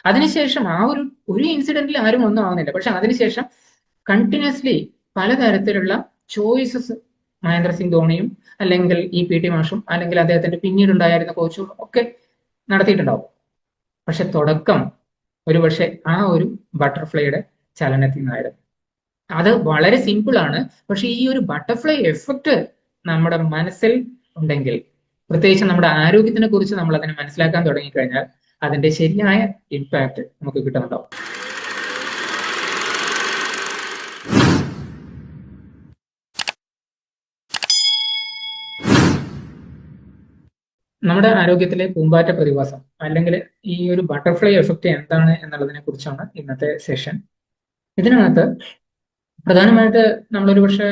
അതിനുശേഷം ആ ഒരു ഇൻസിഡന്റിൽ ആരും ഒന്നും ആവുന്നില്ല. പക്ഷെ അതിനുശേഷം കണ്ടിന്യൂസ്ലി പലതരത്തിലുള്ള ചോയ്സസ് മഹേന്ദ്ര സിംഗ് ധോണിയും അല്ലെങ്കിൽ ഈ പി ടി മാഷും അല്ലെങ്കിൽ അദ്ദേഹത്തിന്റെ പിന്നീടുണ്ടായിരുന്ന കോച്ചും ഒക്കെ നടത്തിയിട്ടുണ്ടാവും. പക്ഷെ തുടക്കം ഒരുപക്ഷെ ആ ഒരു ബട്ടർഫ്ലൈയുടെ ചലനത്തിൽ നിന്നായിരുന്നു. അത് വളരെ സിമ്പിൾ ആണ്. പക്ഷെ ഈ ഒരു ബട്ടർഫ്ലൈ എഫക്റ്റ് നമ്മുടെ മനസ്സിൽ ഉണ്ടെങ്കിൽ, പ്രത്യേകിച്ച് നമ്മുടെ ആരോഗ്യത്തിനെ കുറിച്ച് നമ്മൾ അതിനെ മനസ്സിലാക്കാൻ തുടങ്ങിക്കഴിഞ്ഞാൽ അതിന്റെ ശരിയായ ഇമ്പാക്ട് നമുക്ക് കിട്ടുന്നുണ്ടാവും. നമ്മുടെ ആരോഗ്യത്തിലെ പൂമ്പാറ്റ പ്രതിഭാസം അല്ലെങ്കിൽ ഈ ഒരു ബട്ടർഫ്ലൈ എഫക്റ്റ് എന്താണ് എന്നുള്ളതിനെ കുറിച്ചാണ് ഇന്നത്തെ സെഷൻ. ഇതിനകത്ത് പ്രധാനമായിട്ട് നമ്മളൊരു പക്ഷേ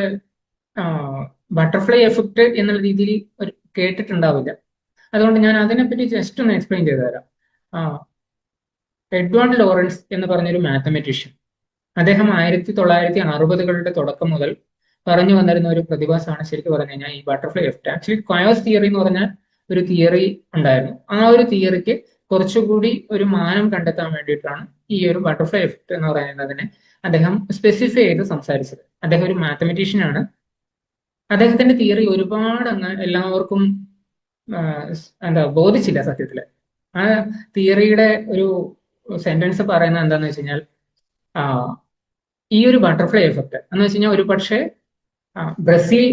ബട്ടർഫ്ലൈ എഫക്റ്റ് എന്നുള്ള രീതിയിൽ കേട്ടിട്ടുണ്ടാവില്ല. അതുകൊണ്ട് ഞാൻ അതിനെപ്പറ്റി ജസ്റ്റ് ഒന്ന് എക്സ്പ്ലെയിൻ ചെയ്തു തരാം. എഡ്വാർഡ് ലോറൻസ് എന്ന് പറഞ്ഞൊരു മാത്തമെറ്റീഷ്യൻ, അദ്ദേഹം 1960കളുടെ തുടക്കം മുതൽ പറഞ്ഞു വന്നിരുന്ന ഒരു പ്രതിഭാസമാണ് ശരിക്കും പറഞ്ഞു കഴിഞ്ഞാൽ ഈ ബട്ടർഫ്ലൈ എഫക്റ്റ്. ആക്ച്വലി ക്വയോസ് തിയറി എന്ന് പറഞ്ഞാൽ ഒരു തിയറി ഉണ്ടായിരുന്നു. ആ ഒരു തിയറിക്ക് കുറച്ചുകൂടി ഒരു മാനം കണ്ടെത്താൻ വേണ്ടിയിട്ടാണ് ഈ ഒരു ബട്ടർഫ്ലൈ എഫക്റ്റ് എന്ന് പറയുന്നതിനെ അദ്ദേഹം സ്പെസിഫൈ ചെയ്ത് സംസാരിച്ചത്. അദ്ദേഹം ഒരു മാത്തമെറ്റീഷ്യൻ ആണ്. അദ്ദേഹത്തിന്റെ തിയറി ഒരുപാട് അങ്ങ് എല്ലാവർക്കും എന്താ ബോധിച്ചില്ല സത്യത്തില്. ആ തിയറിയുടെ ഒരു സെന്റൻസ് പറയുന്നത് എന്താന്ന് വെച്ച് കഴിഞ്ഞാൽ ഈ ഒരു ബട്ടർഫ്ലൈ എഫക്റ്റ് എന്ന് വെച്ച് കഴിഞ്ഞാൽ ഒരു പക്ഷേ ബ്രസീൽ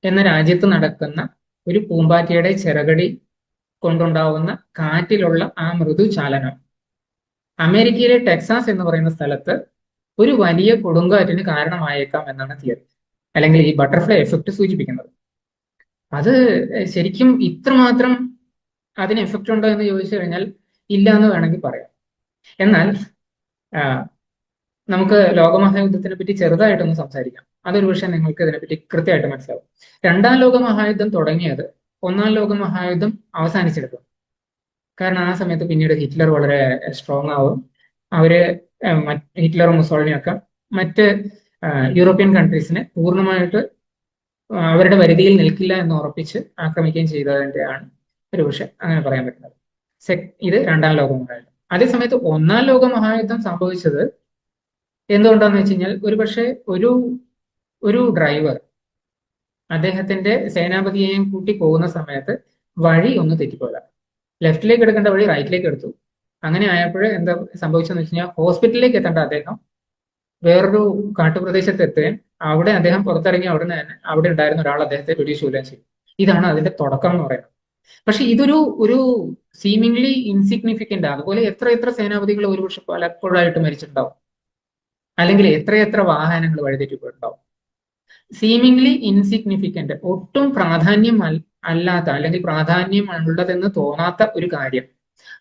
എന്ന രാജ്യത്ത് നടക്കുന്ന ഒരു പൂമ്പാറ്റയുടെ ചിറകടി കൊണ്ടുണ്ടാവുന്ന കാറ്റിലുള്ള ആ മൃദു ചാലനം അമേരിക്കയിലെ ടെക്സാസ് എന്ന് പറയുന്ന സ്ഥലത്ത് ഒരു വലിയ കൊടുങ്കാറ്റിന് കാരണമായേക്കാം എന്നാണ് തിയറി, അല്ലെങ്കിൽ ഈ ബട്ടർഫ്ലൈ എഫക്റ്റ് സൂചിപ്പിക്കുന്നത്. അത് ശരിക്കും ഇത്രമാത്രം അതിന് എഫക്റ്റ് ഉണ്ടോ എന്ന് ചോദിച്ചു കഴിഞ്ഞാൽ ഇല്ല എന്ന് വേണമെങ്കിൽ പറയാം. എന്നാൽ നമുക്ക് ലോകമഹായുദ്ധത്തിനെ പറ്റി ചെറുതായിട്ടൊന്ന് സംസാരിക്കാം. അതൊരു പക്ഷേ നിങ്ങൾക്ക് ഇതിനെപ്പറ്റി കൃത്യമായിട്ട് മനസ്സിലാവും. രണ്ടാം ലോക മഹായുദ്ധം തുടങ്ങിയത് ഒന്നാം ലോക മഹായുദ്ധം അവസാനിച്ചെടുക്കും. കാരണം ആ സമയത്ത് പിന്നീട് ഹിറ്റ്ലർ വളരെ സ്ട്രോങ് ആവും. അവര് ഹിറ്റ്ലറും മുസോളിനിയും ഒക്കെ മറ്റ് യൂറോപ്യൻ കൺട്രീസിനെ പൂർണ്ണമായിട്ട് അവരുടെ പരിധിയിൽ നിൽക്കില്ല എന്ന് ഉറപ്പിച്ച് ആക്രമിക്കുകയും ചെയ്തതിൻ്റെയാണ് ഒരുപക്ഷെ അങ്ങനെ പറയാൻ പറ്റുന്നത്. ഇത് രണ്ടാം ലോക മഹായുദ്ധം. അതേസമയത്ത് ഒന്നാം ലോക മഹായുദ്ധം സംഭവിച്ചത് എന്തുകൊണ്ടാന്ന് വെച്ച് കഴിഞ്ഞാൽ ഒരുപക്ഷെ ഒരു ഡ്രൈവർ അദ്ദേഹത്തിന്റെ സേനാപതിയെയും കൂട്ടി പോകുന്ന സമയത്ത് വഴി ഒന്ന് തെറ്റിപ്പോയതാണ്. ലെഫ്റ്റിലേക്ക് എടുക്കേണ്ട വഴി റൈറ്റിലേക്ക് എടുത്തു. അങ്ങനെ ആയപ്പോൾ എന്താ സംഭവിച്ചെന്ന് വെച്ച് കഴിഞ്ഞാൽ ഹോസ്പിറ്റലിലേക്ക് എത്തേണ്ട അദ്ദേഹം വേറൊരു കാട്ടുപ്രദേശത്ത് എത്തുകയും അവിടെ അദ്ദേഹം പുറത്തിറങ്ങി അവിടെ നിന്ന് തന്നെ അവിടെ ഉണ്ടായിരുന്ന ഒരാൾ അദ്ദേഹത്തെ വെടിവെച്ചുകൊല്ലുകയും ചെയ്തു. ഇതാണ് അതിന്റെ തുടക്കം എന്ന് പറയുന്നത്. പക്ഷെ ഇതൊരു സീമിംഗ്ലി ഇൻസിഗ്നിഫിക്കന്റ്, അതുപോലെ എത്ര സേനാപതികൾ ഒരുപക്ഷെ പലപ്പോഴായിട്ട് മരിച്ചിട്ടുണ്ടാവും, അല്ലെങ്കിൽ എത്ര വാഹനങ്ങൾ വഴിതെറ്റിപ്പോയിട്ടുണ്ടാവും. സീമിംഗ്ലി ഇൻസിഗ്നിഫിക്കന്റ്, ഒട്ടും പ്രാധാന്യം അല്ലാത്ത അല്ലെങ്കിൽ പ്രാധാന്യം ഉള്ളതെന്ന് തോന്നാത്ത ഒരു കാര്യം,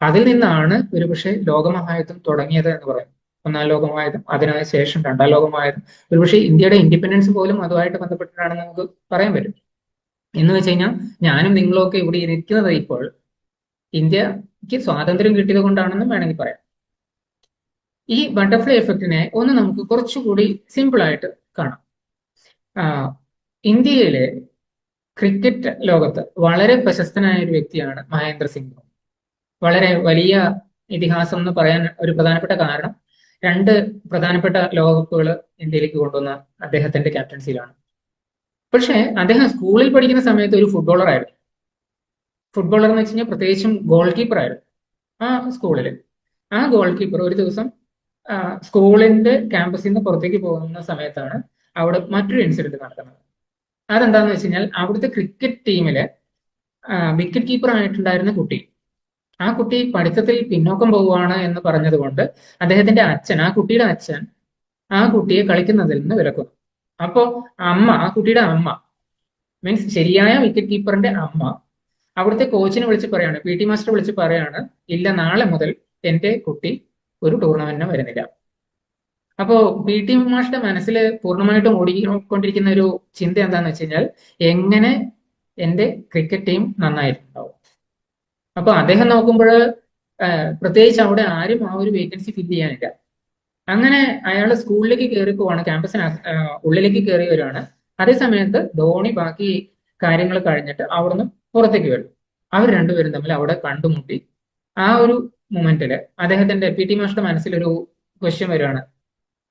അതിൽ നിന്നാണ് ഒരുപക്ഷെ ലോകമഹായുദ്ധം തുടങ്ങിയത് എന്ന് പറയുന്നത്. ഒന്നാം ലോകമഹായുദ്ധം, അതിനുശേഷം രണ്ടാം ലോകമഹായുദ്ധം, ഒരുപക്ഷെ ഇന്ത്യയുടെ ഇൻഡിപെൻഡൻസ് പോലും അതുമായിട്ട് ബന്ധപ്പെട്ടിട്ടാണെന്ന് നമുക്ക് പറയാൻ പറ്റും. എന്ന് വെച്ച് കഴിഞ്ഞാൽ ഞാനും നിങ്ങളും ഒക്കെ ഇവിടെ ഇരിക്കുന്നത് ഇപ്പോൾ ഇന്ത്യക്ക് സ്വാതന്ത്ര്യം കിട്ടിയത് കൊണ്ടാണെന്നും വേണമെങ്കിൽ പറയാം. ഈ ബട്ടർഫ്ലൈ എഫക്റ്റിനെ ഒന്ന് നമുക്ക് കുറച്ചുകൂടി സിമ്പിൾ ആയിട്ട് കാണാം. ഇന്ത്യയിലെ ക്രിക്കറ്റ് ലോകത്ത് വളരെ പ്രശസ്തനായ ഒരു വ്യക്തിയാണ് മഹേന്ദ്ര സിംഗ് ധോണി. വളരെ വലിയ ഇതിഹാസം എന്ന് പറയാൻ ഒരു പ്രധാനപ്പെട്ട കാരണം 2 പ്രധാനപ്പെട്ട ലോകകപ്പുകൾ ഇന്ത്യയിലേക്ക് കൊണ്ടുവന്ന അദ്ദേഹത്തിന്റെ ക്യാപ്റ്റൻസിയിലാണ്. പക്ഷേ അദ്ദേഹം സ്കൂളിൽ പഠിക്കുന്ന സമയത്ത് ഒരു ഫുട്ബോളർ ആയിരുന്നു. ഫുട്ബോളർ എന്ന് വെച്ച് കഴിഞ്ഞാൽ പ്രത്യേകിച്ചും ഗോൾ കീപ്പർ ആയിരുന്നു ആ സ്കൂളിൽ. ആ ഗോൾ കീപ്പർ ഒരു ദിവസം സ്കൂളിന്റെ ക്യാമ്പസിൽ നിന്ന് പുറത്തേക്ക് പോകുന്ന സമയത്താണ് അവിടെ മറ്റൊരു ഇൻസിഡന്റ് നടക്കുന്നത്. അതെന്താന്ന് വെച്ച് കഴിഞ്ഞാൽ അവിടുത്തെ ക്രിക്കറ്റ് ടീമിലെ വിക്കറ്റ് കീപ്പർ ആയിട്ടുണ്ടായിരുന്ന കുട്ടി, ആ കുട്ടി പഠിത്തത്തിൽ പിന്നോക്കം പോവുകയാണ് എന്ന് പറഞ്ഞതുകൊണ്ട് അദ്ദേഹത്തിന്റെ അച്ഛൻ, ആ കുട്ടിയുടെ അച്ഛൻ ആ കുട്ടിയെ കളിക്കുന്നതിൽ നിന്ന് വിലക്കുന്നു. അപ്പോ ആ കുട്ടിയുടെ അമ്മ, മീൻസ് ശരിയായ വിക്കറ്റ് കീപ്പറിന്റെ അമ്മ അവിടുത്തെ കോച്ചിനെ വിളിച്ച് പറയാണ്, പി ടി മാസ്റ്റർ വിളിച്ച് പറയാണ്, ഇല്ല നാളെ മുതൽ എന്റെ കുട്ടി ഒരു ടൂർണമെന്റിന് വരുന്നില്ല. അപ്പോ പി ടി മാസ്റ്ററുടെ മനസ്സിൽ പൂർണ്ണമായിട്ടും ഓടിക്കൊണ്ടിരിക്കുന്ന ഒരു ചിന്ത എന്താന്ന് വെച്ച് കഴിഞ്ഞാൽ എങ്ങനെ എന്റെ ക്രിക്കറ്റ് ടീം നന്നായിട്ടുണ്ടാവും. അപ്പൊ അദ്ദേഹം നോക്കുമ്പോൾ പ്രത്യേകിച്ച് അവിടെ ആരും ആ ഒരു വേക്കൻസി ഫില്ല് ചെയ്യാനില്ല. അങ്ങനെ അയാൾ സ്കൂളിലേക്ക് കയറി പോവാണ്, ക്യാമ്പസിന് ഉള്ളിലേക്ക് കയറി വരുവാണ്. അതേസമയത്ത് ധോണി ബാക്കി കാര്യങ്ങൾ കഴിഞ്ഞിട്ട് അവിടുന്ന് പുറത്തേക്ക് വരും. അവർ രണ്ടുപേരും തമ്മിൽ അവിടെ കണ്ടുമുട്ടി ആ ഒരു മൊമെന്റില് അദ്ദേഹത്തിന്റെ പി ടി മാസ്റ്ററുടെ മനസ്സിലൊരു ക്വസ്റ്റ്യൻ വരുവാണ്.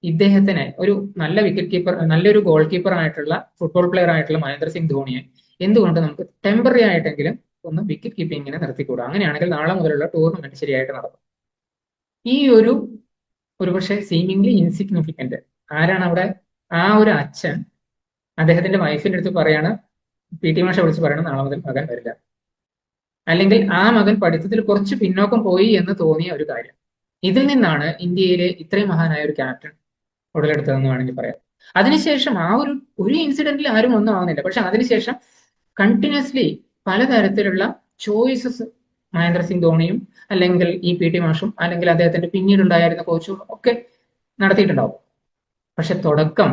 ഇദ്ദേഹത്തിന് ഒരു നല്ല വിക്കറ്റ് കീപ്പർ, നല്ലൊരു ഗോൾ കീപ്പർ ആയിട്ടുള്ള ഫുട്ബോൾ പ്ലെയർ ആയിട്ടുള്ള മഹേന്ദ്ര സിംഗ് ധോണിയെ എന്തുകൊണ്ട് നമുക്ക് ടെമ്പററി ആയിട്ടെങ്കിലും ഒന്ന് വിക്കറ്റ് കീപ്പിങ്ങിന് നിർത്തിക്കൂടാ? അങ്ങനെയാണെങ്കിൽ നാളെ മുതലുള്ള ടൂർണമെന്റ് ശരിയായിട്ട് നടക്കും. ഈ ഒരു പക്ഷേ സീമിംഗ്ലി ഇൻസിഗ്നിഫിക്കന്റ് ആരാണ് അവിടെ? ആ ഒരു അച്ഛൻ അദ്ദേഹത്തിന്റെ വൈഫിന്റെ അടുത്ത് പറയാണ്, പി ടി മാഷെ വിളിച്ച് പറയണം നാളെ മുതൽ മകൻ വരില്ല. അല്ലെങ്കിൽ ആ മകൻ പഠിത്തത്തിൽ കുറച്ച് പിന്നോക്കം പോയി എന്ന് തോന്നിയ ഒരു കാര്യം. ഇതിൽ നിന്നാണ് ഇന്ത്യയിലെ ഇത്രയും മഹാനായ ഒരു ക്യാപ്റ്റൻ ഉടലെടുത്തതെന്ന് വേണമെങ്കിൽ പറയാം. അതിനുശേഷം ആ ഒരു ഇൻസിഡന്റിൽ ആരും ഒന്നും ആവുന്നില്ല. പക്ഷെ അതിനുശേഷം കണ്ടിന്യൂസ്ലി പലതരത്തിലുള്ള ചോയ്സസ് മഹേന്ദ്ര സിംഗ് ധോണിയും അല്ലെങ്കിൽ ഈ പി ടി മാഷും അല്ലെങ്കിൽ അദ്ദേഹത്തിന്റെ പിന്നീടുണ്ടായിരുന്ന കോച്ചും ഒക്കെ നടത്തിയിട്ടുണ്ടാവും. പക്ഷെ തുടക്കം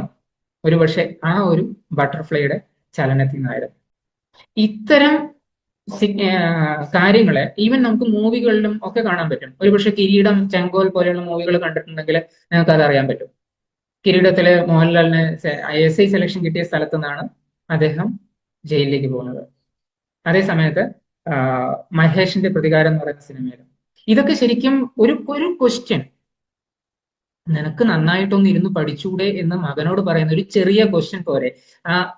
ഒരുപക്ഷെ ആ ഒരു ബട്ടർഫ്ലൈയുടെ ചലനത്തിൽ നിന്നായിരുന്നു. ഇത്തരം കാര്യങ്ങളെ ഈവൻ നമുക്ക് മൂവികളിലും ഒക്കെ കാണാൻ പറ്റും. ഒരുപക്ഷെ കിരീടം, ചെങ്കോൽ പോലെയുള്ള മൂവികൾ കണ്ടിട്ടുണ്ടെങ്കിൽ നിങ്ങൾക്ക് അത് അറിയാൻ പറ്റും. കിരീടത്തില് മോഹൻലാലിന് SI സെലക്ഷൻ കിട്ടിയ സ്ഥലത്തു നിന്നാണ് അദ്ദേഹം ജയിലിലേക്ക് പോകുന്നത്. അതേ സമയത്ത് മഹേഷിന്റെ പ്രതികാരം എന്ന് പറയുന്ന സിനിമയിലും ഇതൊക്കെ ശരിക്കും ഒരു ക്വസ്റ്റ്യൻ, നിനക്ക് നന്നായിട്ടൊന്ന് ഇരുന്ന് പഠിച്ചൂടെ എന്ന് മകനോട് പറയുന്ന ഒരു ചെറിയ ക്വസ്റ്റ്യൻ പോരെ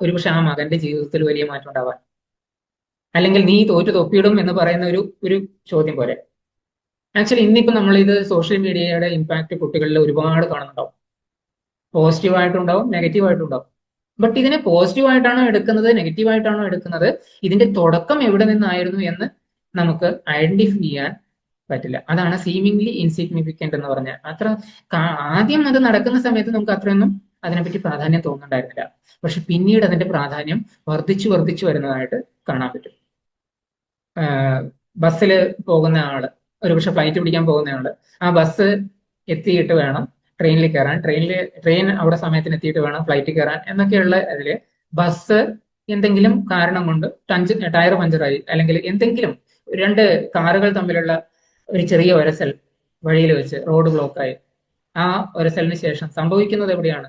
ഒരുപക്ഷെ ആ മകന്റെ ജീവിതത്തിൽ വലിയ മാറ്റം ഉണ്ടാവാൻ. അല്ലെങ്കിൽ നീ തോറ്റു തൊപ്പിയിടും എന്ന് പറയുന്ന ഒരു ചോദ്യം പോലെ. ആക്ച്വലി ഇന്നിപ്പോ നമ്മൾ ഇത് സോഷ്യൽ മീഡിയയുടെ ഇമ്പാക്ട് കുട്ടികളിൽ ഒരുപാട് കാണുന്നുണ്ടാവും. പോസിറ്റീവായിട്ടുണ്ടാവും, നെഗറ്റീവായിട്ടുണ്ടാവും. ബട്ട് ഇതിനെ പോസിറ്റീവായിട്ടാണോ എടുക്കുന്നത്, നെഗറ്റീവായിട്ടാണോ എടുക്കുന്നത്, ഇതിന്റെ തുടക്കം എവിടെ നിന്നായിരുന്നു എന്ന് നമുക്ക് ഐഡന്റിഫൈ ചെയ്യാൻ പറ്റില്ല. അതാണ് സീമിംഗ്ലി ഇൻസിഗ്നിഫിക്കന്റ് എന്ന് പറഞ്ഞാൽ. ആദ്യം അത് നടക്കുന്ന സമയത്ത് നമുക്ക് അത്രയൊന്നും അതിനെപ്പറ്റി പ്രാധാന്യം തോന്നുന്നുണ്ടായിരുന്നില്ല. പക്ഷെ പിന്നീട് അതിന്റെ പ്രാധാന്യം വർദ്ധിച്ചു വരുന്നതായിട്ട് കാണാൻ പറ്റും. ബസ്സിൽ പോകുന്ന ആള്, ഒരുപക്ഷെ ഫ്ലൈറ്റ് പിടിക്കാൻ പോകുന്ന ആള്, ആ ബസ് എത്തിയിട്ട് വേണം ട്രെയിനിൽ കയറാൻ, ട്രെയിൻ അവിടെ സമയത്തിന് എത്തിയിട്ട് വേണം ഫ്ലൈറ്റ് കയറാൻ എന്നൊക്കെയുള്ള ഇതില് ബസ് എന്തെങ്കിലും കാരണം കൊണ്ട് ടയർ പഞ്ചറായി, അല്ലെങ്കിൽ എന്തെങ്കിലും രണ്ട് കാറുകൾ തമ്മിലുള്ള ഒരു ചെറിയ ഒരസൽ വഴിയിൽ വെച്ച് റോഡ് ബ്ലോക്കായി. ആ ഒരസലിന് ശേഷം സംഭവിക്കുന്നത് എവിടെയാണ്?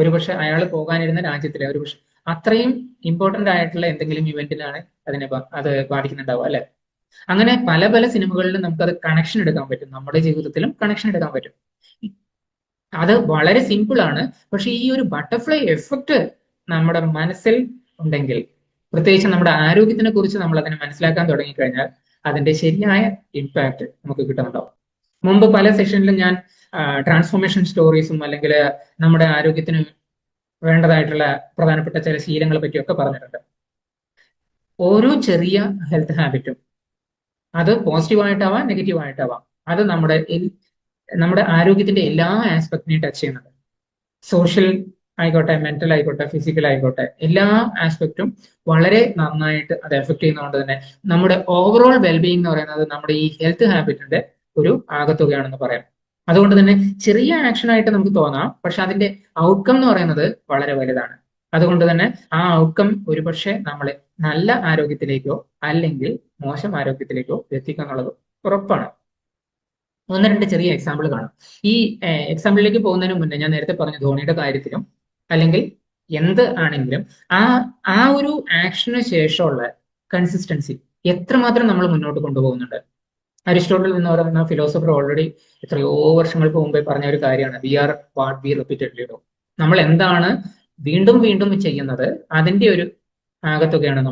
ഒരുപക്ഷെ അയാൾ പോകാനിരുന്ന രാജ്യത്തിലെ ഒരുപക്ഷെ അത്രയും ഇമ്പോർട്ടന്റ് ആയിട്ടുള്ള എന്തെങ്കിലും ഇവന്റിലാണ് അത് ബാധിക്കുന്നുണ്ടാവുക, അല്ലെ? അങ്ങനെ പല സിനിമകളിലും നമുക്കത് കണക്ഷൻ എടുക്കാൻ പറ്റും. നമ്മുടെ ജീവിതത്തിലും കണക്ഷൻ എടുക്കാൻ പറ്റും. അത് വളരെ സിമ്പിൾ ആണ്. പക്ഷെ ഈ ഒരു ബട്ടർഫ്ലൈ എഫക്റ്റ് നമ്മുടെ മനസ്സിൽ ഉണ്ടെങ്കിൽ, പ്രത്യേകിച്ച് നമ്മുടെ ആരോഗ്യത്തിനെ കുറിച്ച് നമ്മൾ അതിനെ മനസ്സിലാക്കാൻ തുടങ്ങിക്കഴിഞ്ഞാൽ അതിന്റെ ശരിയായ ഇമ്പാക്ട് നമുക്ക് കിട്ടുന്നുണ്ടാവും. മുമ്പ് പല സെഷനിലും ഞാൻ ട്രാൻസ്ഫോർമേഷൻ സ്റ്റോറീസും അല്ലെങ്കിൽ നമ്മുടെ ആരോഗ്യത്തിന് വേണ്ടതായിട്ടുള്ള പ്രധാനപ്പെട്ട ചില ശീലങ്ങളെ പറ്റിയൊക്കെ പറഞ്ഞിട്ടുണ്ട്. ഓരോ ചെറിയ ഹെൽത്ത് ഹാബിറ്റും അത് പോസിറ്റീവായിട്ടാവാം, നെഗറ്റീവായിട്ടാവാം, അത് നമ്മുടെ ആരോഗ്യത്തിന്റെ എല്ലാ ആസ്പെക്ടിനെയും ടച്ച് ചെയ്യുന്നുണ്ട്. സോഷ്യൽ ആയിക്കോട്ടെ, മെന്റൽ ആയിക്കോട്ടെ, ഫിസിക്കൽ ആയിക്കോട്ടെ, എല്ലാ ആസ്പെക്റ്റും വളരെ നന്നായിട്ട് അത് എഫക്ട് ചെയ്യുന്നതുകൊണ്ട് തന്നെ നമ്മുടെ ഓവറോൾ വെൽബീയിങ് എന്ന് പറയുന്നത് നമ്മുടെ ഈ ഹെൽത്ത് ഹാബിറ്റിന്റെ ഒരു ആകത്തുകയാണെന്ന് പറയാം. അതുകൊണ്ട് തന്നെ ചെറിയ ആക്ഷൻ ആയിട്ട് നമുക്ക് തോന്നാം, പക്ഷെ അതിന്റെ ഔട്ട്കം എന്ന് പറയുന്നത് വളരെ വലുതാണ്. അതുകൊണ്ട് തന്നെ ആ ഔട്ട്കം ഒരുപക്ഷെ നമ്മളെ നല്ല ആരോഗ്യത്തിലേക്കോ അല്ലെങ്കിൽ മോശം ആരോഗ്യത്തിലേക്കോ എത്തിക്കുക എന്നുള്ളത് ഉറപ്പാണ്. ഒന്ന് രണ്ട് ചെറിയ എക്സാമ്പിൾ കാണാം. ഈ എക്സാമ്പിളിലേക്ക് പോകുന്നതിന് മുന്നേ ഞാൻ നേരത്തെ പറഞ്ഞ ധോണിയുടെ കാര്യത്തിലും അല്ലെങ്കിൽ എന്ത് ആണെങ്കിലും ആ ഒരു ആക്ഷന് ശേഷമുള്ള കൺസിസ്റ്റൻസി എത്രമാത്രം നമ്മൾ മുന്നോട്ട് കൊണ്ടുപോകുന്നുണ്ട്. അരിസ്റ്റോട്ടിൽ എന്ന് പറയുന്ന ഫിലോസഫർ ഓൾറെഡി എത്രയോ വർഷങ്ങൾക്ക് മുമ്പേ പറഞ്ഞ ഒരു കാര്യമാണ്, we are what we repeatedly do. നമ്മൾ എന്താണ് വീണ്ടും വീണ്ടും ചെയ്യുന്നത് അതിന്റെ ഒരു ആകത്തുകയാണ്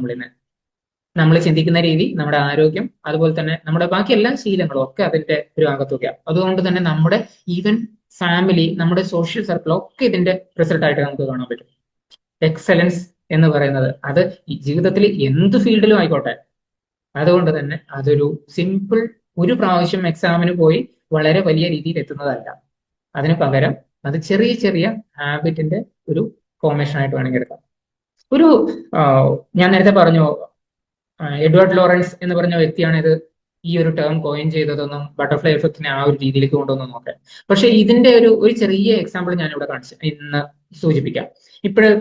നമ്മൾ ചിന്തിക്കുന്ന രീതി, നമ്മുടെ ആരോഗ്യം, അതുപോലെ തന്നെ നമ്മുടെ ബാക്കി എല്ലാ ശീലങ്ങളും ഒക്കെ അതിന്റെ ഒരു ആകത്തുകയാണ്. അതുകൊണ്ട് തന്നെ നമ്മുടെ ഈവൻ ഫാമിലി, നമ്മുടെ സോഷ്യൽ സർക്കിൾ ഒക്കെ ഇതിന്റെ റിസൾട്ട് ആയിട്ട് നമുക്ക് കാണാൻ പറ്റും. എക്സലൻസ് എന്ന് പറയുന്നത് അത് ഈ ജീവിതത്തിൽ എന്ത് ഫീൽഡിലും ആയിക്കോട്ടെ. അതുകൊണ്ട് തന്നെ അതൊരു സിമ്പിൾ ഒരു പ്രാവശ്യം എക്സാമിന് പോയി വളരെ വലിയ രീതിയിൽ എത്തുന്നതല്ല. അതിന് പകരം അത് ചെറിയ ചെറിയ ഹാബിറ്റിന്റെ ഒരു ഫോർമേഷൻ ആയിട്ട് വേണമെങ്കിൽ എടുക്കാം. ഞാൻ നേരത്തെ പറഞ്ഞു, എഡ്വേർഡ് ലോറൻസ് എന്ന് പറഞ്ഞ വ്യക്തിയാണ് ഈ ഒരു ടേം കോയിൻ ചെയ്തതെന്നും ബട്ടർഫ്ലൈ എഫക്റ്റിനെ ആ ഒരു രീതിയിലേക്ക് കൊണ്ടുവന്നു നോക്കാൻ. പക്ഷെ ഇതിന്റെ ഒരു ചെറിയ എക്സാമ്പിൾ ഞാൻ ഇവിടെ ഇന്ന് സൂചിപ്പിക്കാം.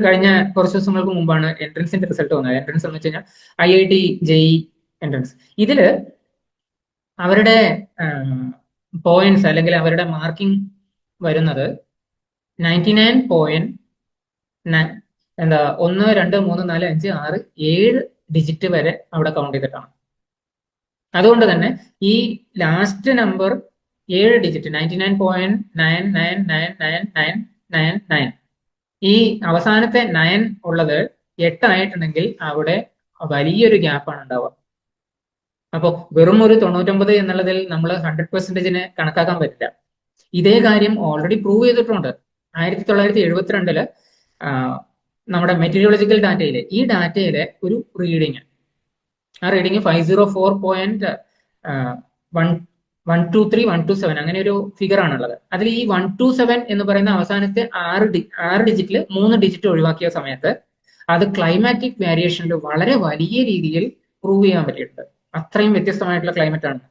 കഴിഞ്ഞ കുറച്ച് ദിവസങ്ങൾക്ക് മുമ്പാണ് എൻട്രൻസിന്റെ റിസൾട്ട് വന്നത്. എൻട്രൻസ് എന്ന് വെച്ച് കഴിഞ്ഞാൽ IIT JEE എൻട്രൻസ്. ഇതില് അവരുടെ പോയിന്റ്സ് അല്ലെങ്കിൽ അവരുടെ മാർക്കിംഗ് വരുന്നത് 99 1 2 3 4 5 6 7 ഡിജിറ്റ് വരെ അവിടെ കൗണ്ട് ചെയ്തിട്ടാണ്. അതുകൊണ്ട് തന്നെ ഈ ലാസ്റ്റ് നമ്പർ 7 ഡിജിറ്റ് 99.9999999 ഈ അവസാനത്തെ 9 ഉള്ളത് 8 ആയിട്ടുണ്ടെങ്കിൽ അവിടെ വലിയൊരു ഗ്യാപ്പാണ് ഉണ്ടാവുക. അപ്പോൾ വെറും ഒരു 99 എന്നുള്ളതിൽ നമ്മൾ 100% കണക്കാക്കാൻ പറ്റില്ല. ഇതേ കാര്യം ഓൾറെഡി പ്രൂവ് ചെയ്തിട്ടുണ്ട്. 1972 നമ്മുടെ മെറ്റീരിയോളജിക്കൽ ഡാറ്റയിലെ ഈ ഡാറ്റയിലെ ഒരു റീഡിങ്, ആ റീഡിങ് 504.123.127 അങ്ങനെ ഒരു ഫിഗർ ആണുള്ളത്. അതിൽ ഈ 127 എന്ന് പറയുന്ന അവസാനത്തെ 6 ഡിജിറ്റിൽ 3 ഡിജിറ്റ് ഒഴിവാക്കിയ സമയത്ത് അത് ക്ലൈമാറ്റിക് വേരിയേഷനിൽ വളരെ വലിയ രീതിയിൽ പ്രൂവ് ചെയ്യാൻ പറ്റിയിട്ടുണ്ട്. അത്രയും വ്യത്യസ്തമായിട്ടുള്ള ക്ലൈമറ്റ് ആണ്.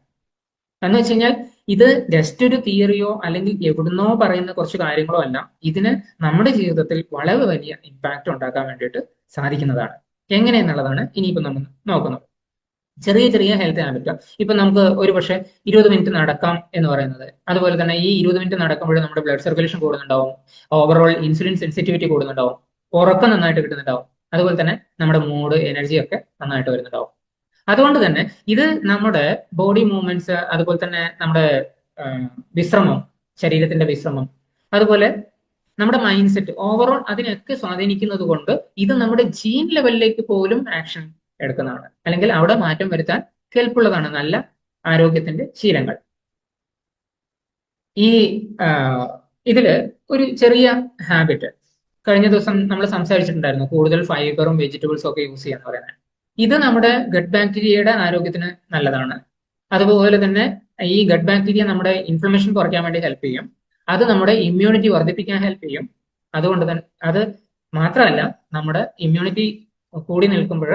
എന്ന് വെച്ച് കഴിഞ്ഞാൽ ഇത് ജസ്റ്റ് ഒരു തിയറിയോ അല്ലെങ്കിൽ എവിടുന്നോ പറയുന്ന കുറച്ച് കാര്യങ്ങളോ അല്ല, ഇതിന് നമ്മുടെ ജീവിതത്തിൽ വളരെ വലിയ ഇമ്പാക്റ്റ് ഉണ്ടാക്കാൻ വേണ്ടിയിട്ട് സാധിക്കുന്നതാണ്. എങ്ങനെയെന്നുള്ളതാണ് ഇനിയിപ്പോൾ നമ്മൾ നോക്കുന്നത്. ചെറിയ ചെറിയ ഹെൽത്ത് ഹാബിറ്റ്. ഇപ്പൊ നമുക്ക് ഒരു പക്ഷേ 20 മിനിറ്റ് നടക്കാം എന്ന് പറയുന്നത്, അതുപോലെ തന്നെ ഈ 20 മിനിറ്റ് നടക്കുമ്പോൾ നമ്മുടെ ബ്ലഡ് സർക്കുലേഷൻ കൂടുന്നുണ്ടാവും, ഓവറോൾ ഇൻസുലിൻ സെൻസിറ്റിവിറ്റി കൂടുന്നുണ്ടാവും, ഉറക്കം നന്നായിട്ട് കിട്ടുന്നുണ്ടാവും, അതുപോലെ തന്നെ നമ്മുടെ മൂഡ് എനർജി ഒക്കെ നന്നായിട്ട് വരുന്നുണ്ടാവും. അതുകൊണ്ട് തന്നെ ഇത് നമ്മുടെ ബോഡി മൂവ്മെന്റ്സ്, അതുപോലെ തന്നെ നമ്മുടെ വിശ്രമം, ശരീരത്തിന്റെ വിശ്രമം, അതുപോലെ നമ്മുടെ മൈൻഡ് സെറ്റ് ഓവറോൾ അതിനൊക്കെ സ്വാധീനിക്കുന്നത് കൊണ്ട് ഇത് നമ്മുടെ ജീൻ ലെവലിലേക്ക് പോലും ആക്ഷൻ എടുക്കുന്നതാണ്, അല്ലെങ്കിൽ അവിടെ മാറ്റം വരുത്താൻ കെൽപ്പുള്ളതാണ് നല്ല ആരോഗ്യത്തിന്റെ ശീലങ്ങൾ. ഈ ഇതില് ഒരു ചെറിയ ഹാബിറ്റ് കഴിഞ്ഞ ദിവസം നമ്മൾ സംസാരിച്ചിട്ടുണ്ടായിരുന്നു, കൂടുതൽ ഫൈബറും വെജിറ്റബിൾസും ഒക്കെ യൂസ് ചെയ്യാന്ന് പറയുന്നത്. ഇത് നമ്മുടെ ഗട്ട് ബാക്ടീരിയയുടെ ആരോഗ്യത്തിന് നല്ലതാണ്. അതുപോലെ തന്നെ ഈ ഗട്ട് ബാക്ടീരിയ നമ്മുടെ ഇൻഫ്ലമേഷൻ കുറയ്ക്കാൻ വേണ്ടി ഹെൽപ്പ് ചെയ്യും. അത് നമ്മുടെ ഇമ്മ്യൂണിറ്റി വർദ്ധിപ്പിക്കാൻ ഹെൽപ്പ് ചെയ്യും. അതുകൊണ്ട് തന്നെ അത് മാത്രമല്ല, നമ്മുടെ ഇമ്മ്യൂണിറ്റി കൂടി നിൽക്കുമ്പോൾ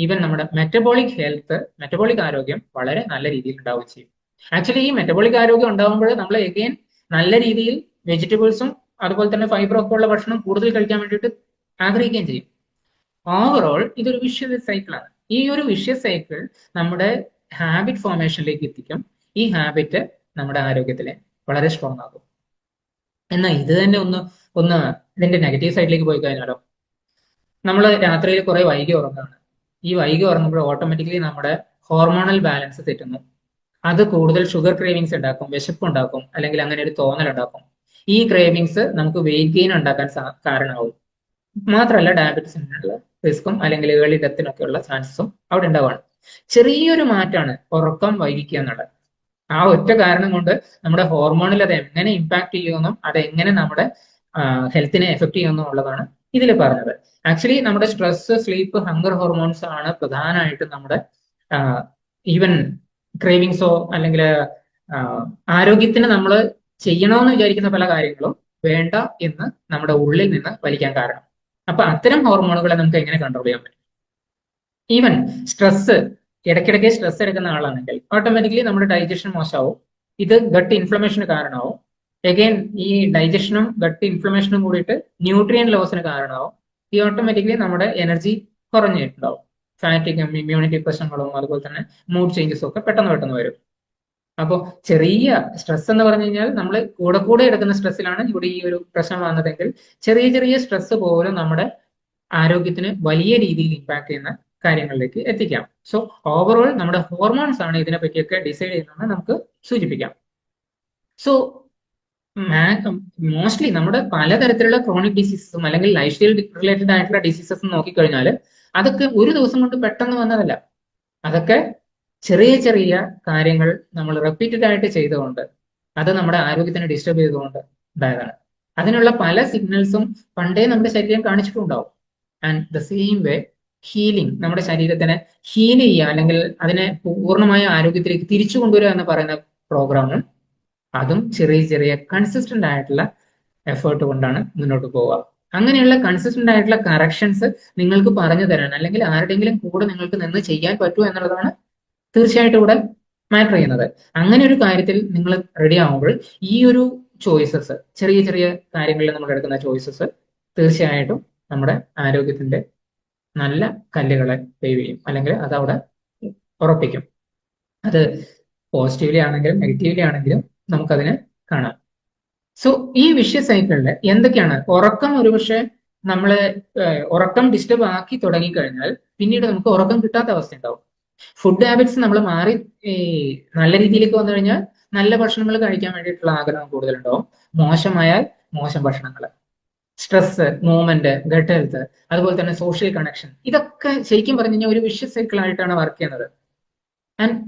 ഈവൻ നമ്മുടെ മെറ്റബോളിക് ഹെൽത്ത്, മെറ്റബോളിക് ആരോഗ്യം വളരെ നല്ല രീതിയിൽ ഉണ്ടാവുകയും ചെയ്യും. ആക്ച്വലി ഈ മെറ്റബോളിക് ആരോഗ്യം ഉണ്ടാകുമ്പോൾ നമ്മൾ എഗെയിൻ നല്ല രീതിയിൽ വെജിറ്റബിൾസും അതുപോലെ തന്നെ ഫൈബറും ഒക്കെ ഉള്ള ഭക്ഷണം കൂടുതൽ കഴിക്കാൻ വേണ്ടിയിട്ട് ആഗ്രഹിക്കുകയും ചെയ്യും. ഓവറോൾ ഇതൊരു വിഷ്യസ് സൈക്കിളാണ്. ഈ ഒരു വിഷ്യസ് സൈക്കിൾ നമ്മുടെ ഹാബിറ്റ് ഫോർമേഷനിലേക്ക് എത്തിക്കും. ഈ ഹാബിറ്റ് നമ്മുടെ ആരോഗ്യത്തിലെ വളരെ സ്ട്രോങ് ആകും. എന്നാൽ ഇത് തന്നെ ഒന്ന് ഇതിന്റെ നെഗറ്റീവ് സൈഡിലേക്ക് പോയി കഴിഞ്ഞാലോ, നമ്മൾ രാത്രിയിൽ കുറെ വൈകി ഉറങ്ങുകയാണ്. ഈ വൈകി ഉറങ്ങുമ്പോൾ ഓട്ടോമാറ്റിക്കലി നമ്മുടെ ഹോർമോണൽ ബാലൻസ് തെറ്റുന്നു. അത് കൂടുതൽ ഷുഗർ ക്രേവിങ്സ് ഉണ്ടാക്കും, വിശപ്പ് ഉണ്ടാക്കും, അല്ലെങ്കിൽ അങ്ങനെ ഒരു തോന്നൽ ഉണ്ടാക്കും. ഈ ക്രേവിങ്സ് നമുക്ക് വെയിറ്റ് ഗെയിൻ ഉണ്ടാക്കാൻ കാരണമാവും. മാത്രമല്ല ഡയബറ്റീസിനുള്ള റിസ്ക്കും അല്ലെങ്കിൽ ഏർലി ഡെത്തിനൊക്കെ ഉള്ള ചാൻസസും അവിടെ ഉണ്ടാവുകയാണ്. ചെറിയൊരു മാറ്റാണ് ഉറക്കം വൈകിക്കുക എന്നുള്ളത്. ആ ഒറ്റ കാരണം കൊണ്ട് നമ്മുടെ ഹോർമോണിൽ അത് എങ്ങനെ ഇമ്പാക്ട് ചെയ്യുമെന്നും അതെങ്ങനെ നമ്മുടെ ഹെൽത്തിനെ എഫക്ട് ചെയ്യുമെന്നും ഉള്ളതാണ് ഇതിൽ പറഞ്ഞത്. ആക്ച്വലി നമ്മുടെ സ്ട്രെസ്, സ്ലീപ്പ്, ഹങ്കർ ഹോർമോൺസ് ആണ് പ്രധാനമായിട്ടും നമ്മുടെ ഈവൻ ക്രേവിങ്സോ അല്ലെങ്കിൽ ആരോഗ്യത്തിന് നമ്മൾ ചെയ്യണമെന്ന് വിചാരിക്കുന്ന പല കാര്യങ്ങളും വേണ്ട എന്ന് നമ്മുടെ ഉള്ളിൽ നിന്ന് വലിക്കാൻ കാരണം. അപ്പൊ അത്തരം ഹോർമോണുകളെ നമുക്ക് എങ്ങനെ കൺട്രോൾ ചെയ്യാൻ പറ്റും? ഈവൻ സ്ട്രെസ്, ഇടയ്ക്കിടയ്ക്ക് സ്ട്രെസ് എടുക്കുന്ന ആളാണെങ്കിൽ ഓട്ടോമാറ്റിക്കലി നമ്മുടെ ഡൈജഷൻ മോശമാവും. ഇത് ഗട്ട് ഇൻഫ്ലമേഷന് കാരണമാവും. എഗെയിൻ ഈ ഡൈജഷനും ഗട്ട് ഇൻഫ്ലമേഷനും കൂടിയിട്ട് ന്യൂട്രിയൻ ലോസിന് കാരണമാവും. ഈ ഓട്ടോമാറ്റിക്കലി നമ്മുടെ എനർജി കുറഞ്ഞിട്ടുണ്ടാവും. ഫാറ്റിക്കും ഇമ്മ്യൂണിറ്റി പ്രശ്നങ്ങളും അതുപോലെ തന്നെ മൂഡ് ചേഞ്ചസും ഒക്കെ പെട്ടെന്ന് വരും. അപ്പോൾ ചെറിയ സ്ട്രെസ് എന്ന് പറഞ്ഞു കഴിഞ്ഞാൽ നമ്മൾ കൂടെ എടുക്കുന്ന സ്ട്രെസ്സിലാണ് ഇവിടെ ഈ ഒരു പ്രശ്നം വന്നതെങ്കിൽ ചെറിയ ചെറിയ സ്ട്രെസ് പോലും നമ്മുടെ ആരോഗ്യത്തിന് വലിയ രീതിയിൽ ഇമ്പാക്ട് ചെയ്യുന്ന കാര്യങ്ങളിലേക്ക് എത്തിക്കാം. സോ ഓവറോൾ നമ്മുടെ ഹോർമോൺസ് ആണ് ഇതിനെ പറ്റിയൊക്കെ ഡിസൈഡ് ചെയ്യുന്നതെന്ന് നമുക്ക് സൂചിപ്പിക്കാം. സോ മോസ്റ്റ്ലി നമ്മുടെ പലതരത്തിലുള്ള ക്രോണിക് ഡിസീസസും അല്ലെങ്കിൽ ലൈഫ് സ്റ്റൈൽ റിലേറ്റഡ് ആയിട്ടുള്ള ഡിസീസസും നോക്കിക്കഴിഞ്ഞാൽ അതൊക്കെ ഒരു ദിവസം കൊണ്ട് പെട്ടെന്ന് വന്നതല്ല. അതൊക്കെ ചെറിയ ചെറിയ കാര്യങ്ങൾ നമ്മൾ റിപ്പീറ്റഡ് ആയിട്ട് ചെയ്തുകൊണ്ട് അത് നമ്മുടെ ആരോഗ്യത്തിനെ ഡിസ്റ്റർബ് ചെയ്തുകൊണ്ട് ഉണ്ടായതാണ്. അതിനുള്ള പല സിഗ്നൽസും പണ്ടേ നമ്മുടെ ശരീരം കാണിച്ചിട്ടുണ്ടാവും. And the same way healing, നമ്മുടെ ശരീരത്തിനെ ഹീൽ ചെയ്യുക അല്ലെങ്കിൽ അതിനെ പൂർണ്ണമായ ആരോഗ്യത്തിലേക്ക് തിരിച്ചു കൊണ്ടുവരിക എന്ന് പറയുന്ന പ്രോഗ്രാമും അതും ചെറിയ ചെറിയ കൺസിസ്റ്റന്റ് ആയിട്ടുള്ള എഫേർട്ട് കൊണ്ടാണ് മുന്നോട്ട് പോവുക. അങ്ങനെയുള്ള കൺസിസ്റ്റന്റ് ആയിട്ടുള്ള കറക്ഷൻസ് നിങ്ങൾക്ക് പറഞ്ഞു തരാൻ അല്ലെങ്കിൽ ആരുടെയെങ്കിലും കൂടെ നിങ്ങൾക്ക് നിന്ന് ചെയ്യാൻ പറ്റുമോ എന്നുള്ളതാണ് തീർച്ചയായിട്ടും ഇവിടെ മാറ്റർ ചെയ്യുന്നത്. അങ്ങനെ ഒരു കാര്യത്തിൽ നിങ്ങൾ റെഡി ആവുമ്പോൾ ഈ ഒരു ചോയ്സസ്, ചെറിയ ചെറിയ കാര്യങ്ങളിൽ നമ്മൾ എടുക്കുന്ന ചോയ്സസ് തീർച്ചയായിട്ടും നമ്മുടെ ആരോഗ്യത്തിന്റെ നല്ല കല്ലുകളെ സേവ് ചെയ്യും, അല്ലെങ്കിൽ അത് അവിടെ ഉറപ്പിക്കും. അത് പോസിറ്റീവ്ലി ആണെങ്കിലും നെഗറ്റീവ്ലി ആണെങ്കിലും നമുക്കതിനെ കാണാം. സോ ഈ വിഷ്യസ് സൈക്കിളിൽ എന്തൊക്കെയാണ്? ഉറക്കം ഒരുപക്ഷെ നമ്മളെ ഉറക്കം ഡിസ്റ്റർബ് ആക്കി തുടങ്ങിക്കഴിഞ്ഞാൽ പിന്നീട് നമുക്ക് ഉറക്കം കിട്ടാത്ത അവസ്ഥ ഉണ്ടാവും. ഫുഡ് ഹാബിറ്റ്സ് നമ്മൾ മാറി ഈ നല്ല രീതിയിലേക്ക് വന്നു കഴിഞ്ഞാൽ നല്ല ഭക്ഷണങ്ങൾ കഴിക്കാൻ വേണ്ടിയിട്ടുള്ള ആഗ്രഹം കൂടുതലുണ്ടാവും. മോശമായാൽ മോശം ഭക്ഷണങ്ങൾ, സ്ട്രെസ്, മൂവ്മെന്റ്, ഗട്ട് ഹെൽത്ത്, അതുപോലെ തന്നെ സോഷ്യൽ കണക്ഷൻ, ഇതൊക്കെ ശരിക്കും പറഞ്ഞു കഴിഞ്ഞാൽ ഒരു വിഷ്യസ് സൈക്കിൾ ആയിട്ടാണ് വർക്ക് ചെയ്യുന്നത്. And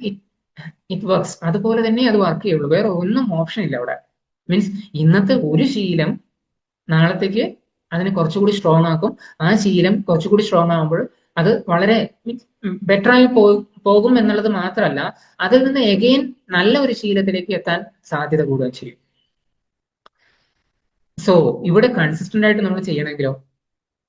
it works. അതുപോലെ തന്നെ അത് വർക്ക് ചെയ്യുള്ളൂ. വേറെ ഒന്നും ഓപ്ഷൻ ഇല്ല അവിടെ. മീൻസ് ഇന്നത്തെ ഒരു ശീലം നാളത്തേക്ക് അതിനെ കുറച്ചുകൂടി സ്ട്രോങ് ആക്കും. ആ ശീലം കുറച്ചുകൂടി സ്ട്രോങ് ആകുമ്പോൾ അത് വളരെ ബെറ്റർ ആയി പോകും എന്നുള്ളത് മാത്രമല്ല, അതിൽ നിന്ന് എഗെയിൻ നല്ല ഒരു ശീലത്തിലേക്ക് എത്താൻ സാധ്യത കൂടുകയും ചെയ്യും. സോ ഇവിടെ കൺസിസ്റ്റന്റ് ആയിട്ട് നമ്മൾ ചെയ്യണമെങ്കിലോ,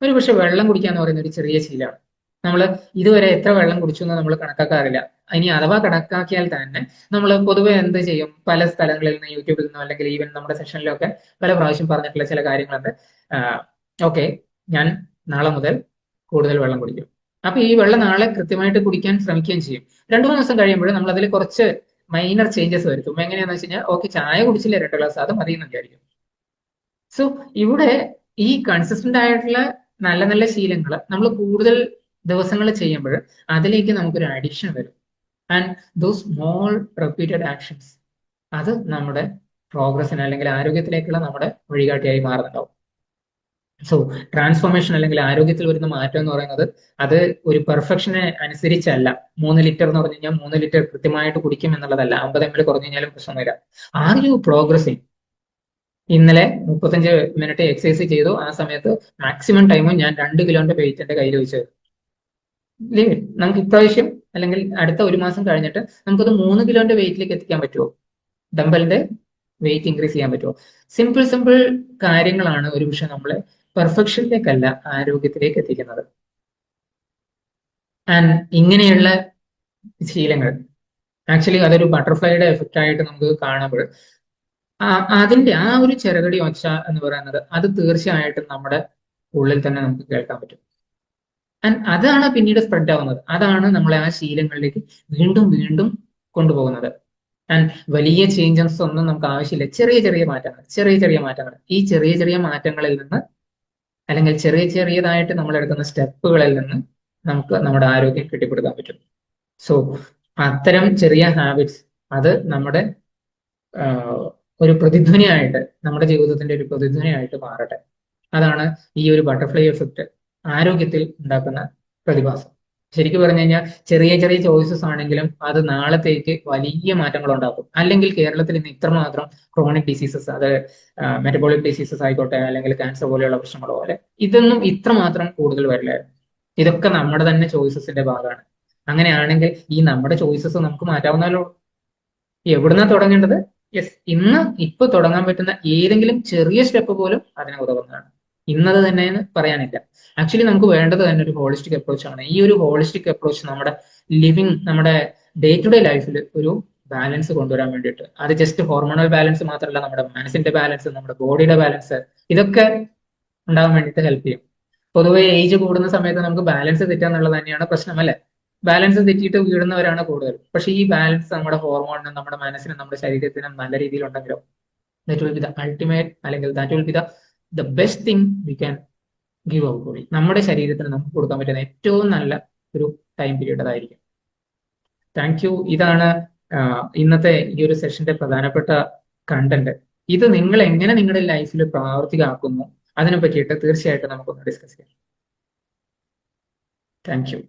ഒരു പക്ഷെ വെള്ളം കുടിക്കുക എന്ന് പറയുന്ന ഒരു ചെറിയ ശീലമാണ്. നമ്മൾ ഇതുവരെ എത്ര വെള്ളം കുടിച്ചു എന്ന് നമ്മൾ കണക്കാക്കാറില്ല. ഇനി അഥവാ കണക്കാക്കിയാൽ തന്നെ നമ്മൾ പൊതുവെ എന്ത് ചെയ്യും, പല സ്ഥലങ്ങളിൽ നിന്ന്, യൂട്യൂബിൽ നിന്നോ അല്ലെങ്കിൽ ഈവൻ നമ്മുടെ സെഷനിലൊക്കെ പല പ്രാവശ്യം പറഞ്ഞിട്ടുള്ള ചില കാര്യങ്ങളുണ്ട്. ഓക്കെ, ഞാൻ നാളെ മുതൽ കൂടുതൽ വെള്ളം കുടിക്കും. അപ്പൊ ഈ വെള്ളം നാളെ കൃത്യമായിട്ട് കുടിക്കാൻ ശ്രമിക്കുകയും ചെയ്യും. 2-3 ദിവസം കഴിയുമ്പോൾ നമ്മൾ അതിൽ കുറച്ച് മൈനർ ചേഞ്ചസ് വരുത്തും. എങ്ങനെയാണെന്ന് വെച്ച് കഴിഞ്ഞാൽ, ഓക്കെ, ചായ കുടിച്ചില്ല 2 ഗ്ലാസ്, അത് മതി എന്ന് വിചാരിക്കും. സോ ഇവിടെ ഈ കൺസിസ്റ്റന്റ് ആയിട്ടുള്ള നല്ല നല്ല ശീലങ്ങൾ നമ്മൾ കൂടുതൽ ദിവസങ്ങൾ ചെയ്യുമ്പോൾ അതിലേക്ക് നമുക്കൊരു അഡിക്ഷൻ വരും. And those small repeated actions, അത് നമ്മുടെ പ്രോഗ്രസ്സിന് അല്ലെങ്കിൽ ആരോഗ്യത്തിലേക്കുള്ള നമ്മുടെ വഴികാട്ടിയായി മാറുന്നുണ്ടാവും. സോ ട്രാൻസ്ഫോർമേഷൻ അല്ലെങ്കിൽ ആരോഗ്യത്തിൽ വരുന്ന മാറ്റം എന്ന് പറയുന്നത് അത് ഒരു പെർഫെക്ഷനെ അനുസരിച്ചല്ല. 3 ലിറ്റർ എന്ന് പറഞ്ഞു കഴിഞ്ഞാൽ 3 ലിറ്റർ കൃത്യമായിട്ട് കുടിക്കും എന്നുള്ളതല്ല. 50 ml കുറഞ്ഞു കഴിഞ്ഞാലും പ്രശ്നമൊന്നുമില്ല. Are you progressing? ഇന്നലെ 35 മിനിറ്റ് എക്സസൈസ് ചെയ്തു. ആ സമയത്ത് മാക്സിമം ടൈമും ഞാൻ 2 കിലോന്റെ വെയിറ്റ് എന്റെ കയ്യിൽ വെച്ച് ലീവ്. നമുക്ക് ഇപ്രാവശ്യം അല്ലെങ്കിൽ അടുത്ത 1 മാസം കഴിഞ്ഞിട്ട് നമുക്കത് 3 കിലോന്റെ വെയിറ്റിലേക്ക് എത്തിക്കാൻ പറ്റുമോ? ഡംബലിന്റെ വെയിറ്റ് ഇൻക്രീസ് ചെയ്യാൻ പറ്റുമോ? സിമ്പിൾ സിമ്പിൾ കാര്യങ്ങളാണ് ഒരു പക്ഷെ നമ്മളെ പെർഫെക്ഷനിലേക്കല്ല ആരോഗ്യത്തിലേക്ക് എത്തിക്കുന്നത്. ആൻഡ് ഇങ്ങനെയുള്ള ശീലങ്ങൾ ആക്ച്വലി അതൊരു ബട്ടർഫ്ലൈയുടെ എഫക്റ്റ് ആയിട്ട് നമുക്ക് കാണുമ്പോൾ അതിന്റെ ആ ഒരു ചെറുകടി ഒച്ച എന്ന് പറയുന്നത് അത് തീർച്ചയായിട്ടും നമ്മുടെ ഉള്ളിൽ തന്നെ നമുക്ക് കേൾക്കാൻ പറ്റും. ആൻഡ് അതാണ് പിന്നീട് സ്പ്രെഡ് ആവുന്നത്. അതാണ് നമ്മളെ ആ ശീലങ്ങളിലേക്ക് വീണ്ടും വീണ്ടും കൊണ്ടുപോകുന്നത്. ആൻഡ് വലിയ ചേഞ്ചസ് ഒന്നും നമുക്ക് ആവശ്യമില്ല. ചെറിയ ചെറിയ മാറ്റങ്ങൾ, ചെറിയ ചെറിയ മാറ്റങ്ങൾ. ഈ ചെറിയ ചെറിയ മാറ്റങ്ങളിൽ നിന്ന് അല്ലെങ്കിൽ ചെറിയ ചെറിയതായിട്ട് നമ്മൾ എടുക്കുന്ന സ്റ്റെപ്പുകളിൽ നിന്ന് നമുക്ക് നമ്മുടെ ആരോഗ്യം കെട്ടിപ്പടുക്കാൻ പറ്റും. സോ അത്തരം ചെറിയ ഹാബിറ്റ്സ് അത് നമ്മുടെ ഒരു പ്രതിധ്വനിയായിട്ട്, നമ്മുടെ ജീവിതത്തിന്റെ ഒരു പ്രതിധ്വനിയായിട്ട് മാറട്ടെ. അതാണ് ഈ ഒരു ബട്ടർഫ്ലൈ എഫക്റ്റ് ആരോഗ്യത്തിൽ ഉണ്ടാക്കുന്ന പ്രതിഭാസം. ശരിക്കും പറഞ്ഞു കഴിഞ്ഞാൽ ചെറിയ ചെറിയ ചോയ്സസ് ആണെങ്കിലും അത് നാളത്തേക്ക് വലിയ മാറ്റങ്ങൾ ഉണ്ടാക്കും. അല്ലെങ്കിൽ കേരളത്തിൽ ഇന്ന് ഇത്രമാത്രം ക്രോണിക് ഡിസീസസ്, അത് മെറ്റബോളിക് ഡിസീസസ് ആയിക്കോട്ടെ അല്ലെങ്കിൽ ക്യാൻസർ പോലെയുള്ള പ്രശ്നങ്ങളോ പോലെ ഇതൊന്നും ഇത്രമാത്രം കൂടുതൽ വരില്ലായിരുന്നു. ഇതൊക്കെ നമ്മുടെ തന്നെ ചോയ്സസിന്റെ ഭാഗമാണ്. അങ്ങനെയാണെങ്കിൽ ഈ നമ്മുടെ ചോയ്സസ് നമുക്ക് മാറ്റാവുന്നല്ലോ. എവിടുന്നാ തുടങ്ങേണ്ടത്? യെസ്, ഇപ്പൊ തുടങ്ങാൻ പറ്റുന്ന ഏതെങ്കിലും ചെറിയ സ്റ്റെപ്പ് പോലും അതിന് ഉതകുന്നതാണ്. ഇന്നത് തന്നെ എന്ന് പറയാനില്ല. ആക്ച്വലി നമുക്ക് വേണ്ടത് തന്നെ ഒരു ഹോളിസ്റ്റിക് അപ്രോച്ച് ആണ്. ഈ ഒരു ഹോളിസ്റ്റിക് അപ്രോച്ച് നമ്മുടെ ലിവിങ്, നമ്മുടെ ഡേ ടു ഡേ ലൈഫിൽ ഒരു ബാലൻസ് കൊണ്ടുവരാൻ വേണ്ടിയിട്ട്, അത് ജസ്റ്റ് ഹോർമോണൽ ബാലൻസ് മാത്രമല്ല, നമ്മുടെ മനസ്സിന്റെ ബാലൻസ്, നമ്മുടെ ബോഡിയുടെ ബാലൻസ്, ഇതൊക്കെ ഉണ്ടാകാൻ വേണ്ടിയിട്ട് ഹെൽപ്പ് ചെയ്യും. പൊതുവെ ഏജ് കൂടുന്ന സമയത്ത് നമുക്ക് ബാലൻസ് തെറ്റുക എന്നുള്ളത് തന്നെയാണ് പ്രശ്നം, അല്ലെ? ബാലൻസ് തെറ്റിയിട്ട് വീഴുന്നവരാണ് കൂടുതൽ. പക്ഷെ ഈ ബാലൻസ് നമ്മുടെ ഹോർമോണിനും നമ്മുടെ മനസ്സിനും നമ്മുടെ ശരീരത്തിനും നല്ല രീതിയിൽ ഉണ്ടെങ്കിലോ that will be the ultimate, അല്ലെങ്കിൽ that will be the best thing we can give our body. നമ്മുടെ ശരീരത്തിന് നമുക്ക് കൊടുക്കാൻ പറ്റുന്ന ഏറ്റവും നല്ല ഒരു ടൈം പീരീഡ് അതായിരിക്കും. Thank you. ഇതാണ് ഇന്നത്തെ ഈ ഒരു സെഷന്റെ പ്രധാനപ്പെട്ട കണ്ടന്റ്. ഇത് നിങ്ങൾ എങ്ങനെ നിങ്ങളുടെ ലൈഫിൽ പ്രാവർത്തികമാക്കുന്നു അതിനെ പറ്റിയിട്ട് തീർച്ചയായിട്ടും നമുക്കൊന്ന് ഡിസ്കസ് ചെയ്യാം. Thank you.